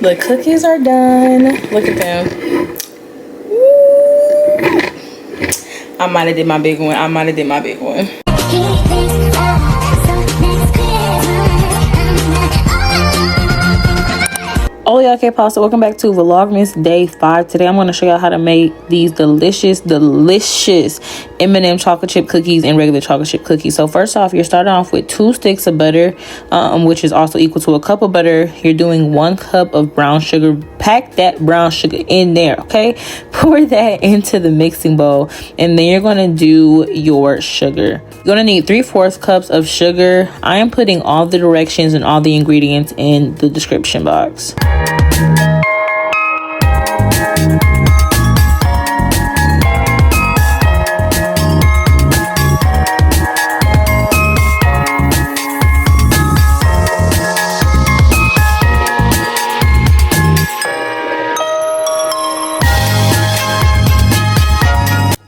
The cookies are done. Look at them. Ooh. I might have did my big one. Oh yeah, okay, pause. So welcome back to Vlogmas day 5. Today I'm going to show y'all how to make these delicious M&M chocolate chip cookies and regular chocolate chip cookies. So first off, you're starting off with 2 sticks of butter, which is also equal to a cup of butter. You're doing 1 cup of brown sugar. Pack that brown sugar in there, okay? Pour that into the mixing bowl, and then you're going to do your sugar. You're going to need 3/4 cups of sugar. I am putting all the directions and all the ingredients in the description box.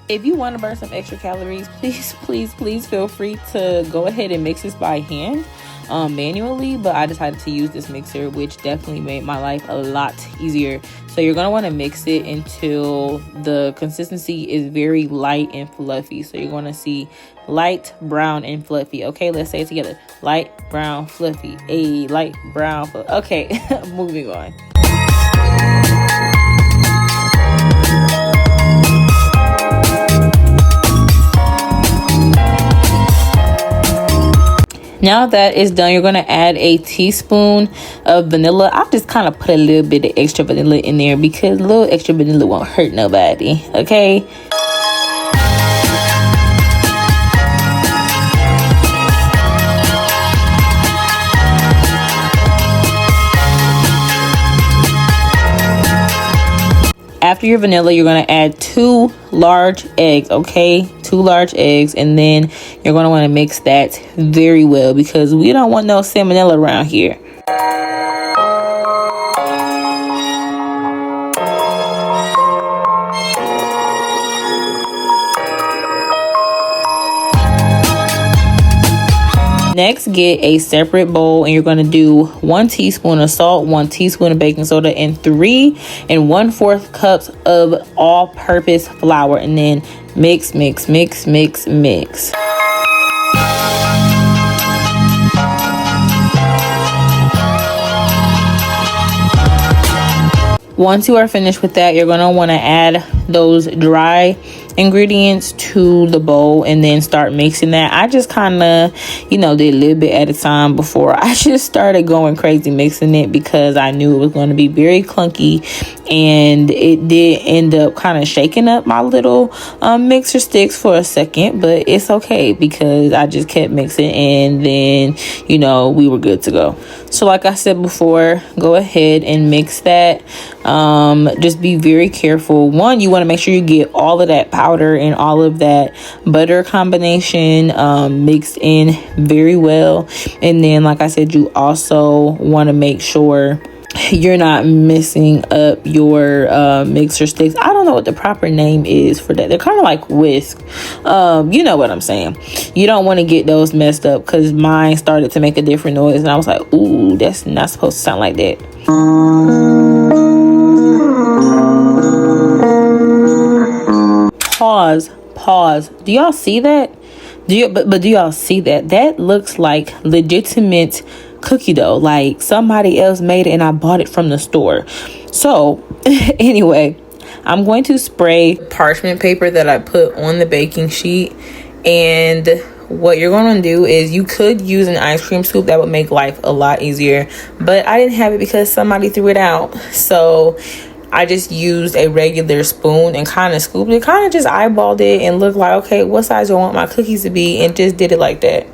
If you want to burn some extra calories, please feel free to go ahead and mix this by hand, manually, but I decided to use this mixer, which definitely made my life a lot easier. So you're going to want to mix it until the consistency is very light and fluffy. So you're going to see light brown and fluffy. Okay, let's say it together. Light brown fluffy. A light brown fluffy. Okay, moving on. Now that is done, you're going to add a teaspoon of vanilla. I just kind of put a little bit of extra vanilla in there because a little extra vanilla won't hurt nobody, okay? After your vanilla, you're going to add 2 large eggs, okay? 2 large eggs, and then you're going to want to mix that very well because we don't want no salmonella around here. Next, get a separate bowl, and you're going to do 1 teaspoon of salt, 1 teaspoon of baking soda, and 3 1/4 cups of all-purpose flour, and then mix. Once you are finished with that, you're going to want to add those dry ingredients to the bowl and then start mixing that. I just kind of, did a little bit at a time before I just started going crazy mixing it because I knew it was going to be very clunky, and it did end up kind of shaking up my little mixer sticks for a second, but it's okay because I just kept mixing, and then we were good to go. So like I said before, go ahead and mix that. Just be very careful. One, you want to make sure you get all of that powder and all of that butter combination mixed in very well. And then, like I said, you also want to make sure you're not messing up your mixer sticks. I don't know what the proper name is for that. They're kind of like whisk. You know what I'm saying. You don't want to get those messed up because mine started to make a different noise, and I was like, ooh, that's not supposed to sound like that. Pause. Do y'all see that? Do y'all see that? That looks like legitimate cookie dough. Like somebody else made it and I bought it from the store. So anyway, I'm going to spray parchment paper that I put on the baking sheet, and what you're going to do is you could use an ice cream scoop. That would make life a lot easier, but I didn't have it because somebody threw it out. So I just used a regular spoon and kind of scooped it, kind of just eyeballed it and looked like, okay, what size do I want my cookies to be, and just did it like that.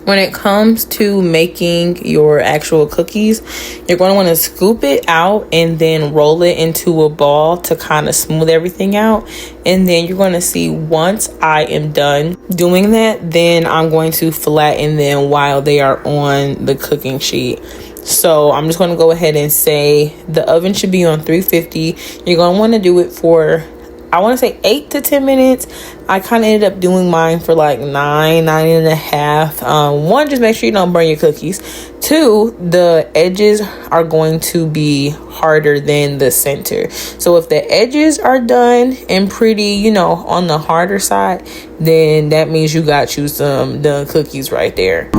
When it comes to making your actual cookies, you're going to want to scoop it out and then roll it into a ball to kind of smooth everything out. And then you're going to see once I am done doing that, then I'm going to flatten them while they are on the cooking sheet. So I'm just going to go ahead and say the oven should be on 350. You're going to want to do it for I want to say 8 to 10 minutes. I kind of ended up doing mine for like 9.5. One, just make sure you don't burn your cookies. Two, the edges are going to be harder than the center. So if the edges are done and pretty, you know, on the harder side, then that means you got you some done cookies right there.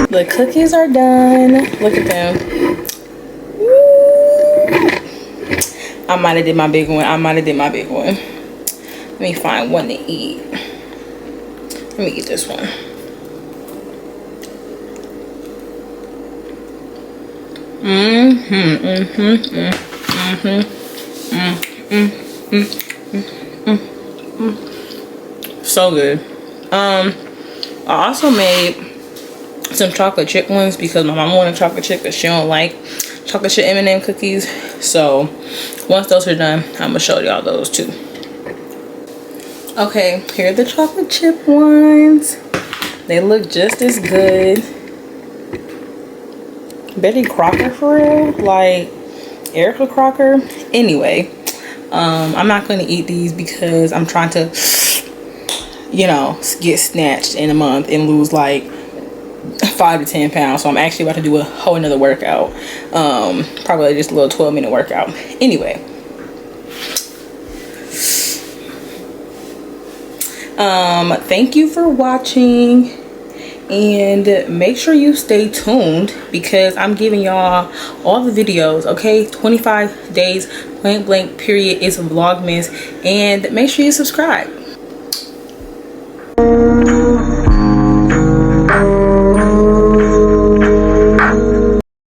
The cookies are done. Look at them. Woo. I might have did my big one. Let me find one to eat. Let me eat this one. So good. I also made some chocolate chip ones because my mom wanted chocolate chip, but she don't like chocolate chip M&M cookies. So once those are done, I'm gonna show y'all those too. Okay, here are the chocolate chip ones. They look just as good. Betty Crocker for real, like Airica Crocker. Anyway, I'm not gonna eat these because I'm trying to, you know, get snatched in a month and lose like 5 to 10 pounds. So I'm actually about to do a whole another workout, probably just a little 12-minute workout. Anyway, thank you for watching, and make sure you stay tuned because I'm giving y'all all the videos. Okay, 25 days point blank period is Vlogmas, and make sure you subscribe.